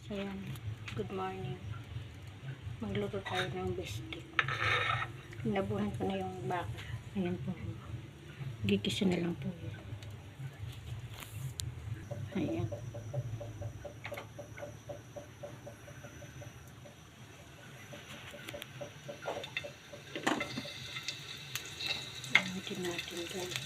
Ayan, good morning. Magluto tayo ng bistik. Inabuhan ko na yung baka. Ayan po. Gigisa na lang po yun. Ayan. Ayan natin guys.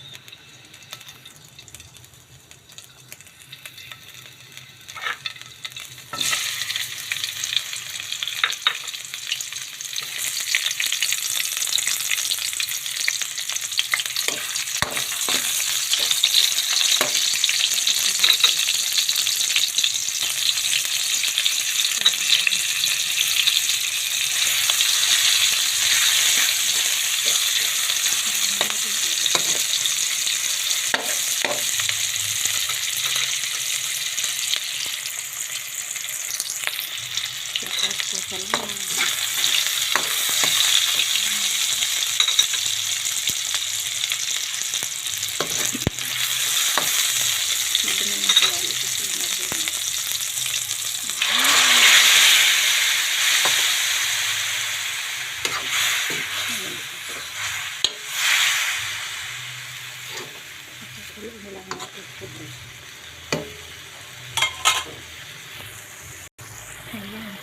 Ayan.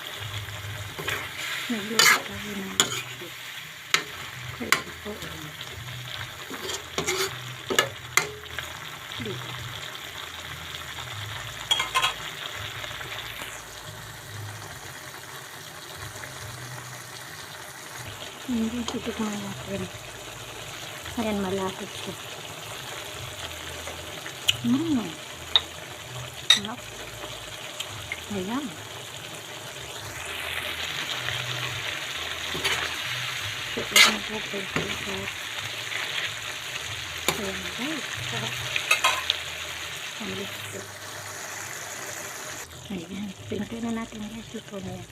Nagluto tayo ng biscuit. Kaya po. Dito. Hindi, titikman natin. Ayan, malapit siya. Sarap. Ayan. Ayan guys, sarap. Ang listo. Ayan, pinto na natin guys, ito na yan.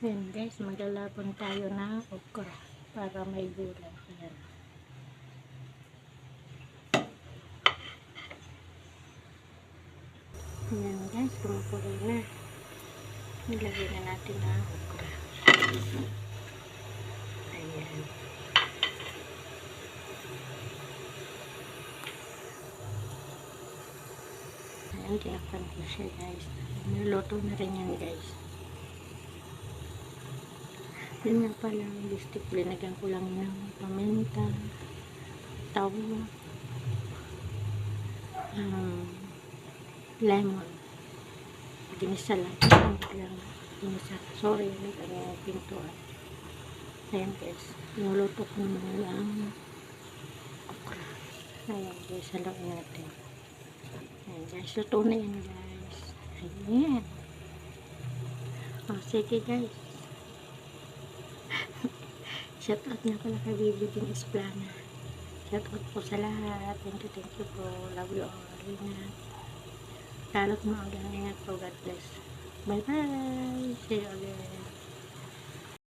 Ayan guys, maglalabon tayo ng okra para may gulay. Ayan. Ayan guys, kumukulay na. Nilagay na natin ang okra. Ayan. Ayan, tinakpan ko siya guys. Niluto na rin yan guys. Yun nga pala, bistik, linagyan ko lang ng paminta, tawa, lemon. Ginisa lang. Ginisa. Sorry, ang pintuan. Ayan guys. Pinuluto ko naman ang okra. Ayan guys. Haluin natin. Ayan guys. Luto na yan guys. Ayan. O sige guys. Shout out nga pala kay Bibi Esplana. Shout out po sa lahat. Thank you po. Love you all. Ingat. Lalot mo ang ingat po. God bless. Bye bye. See you again.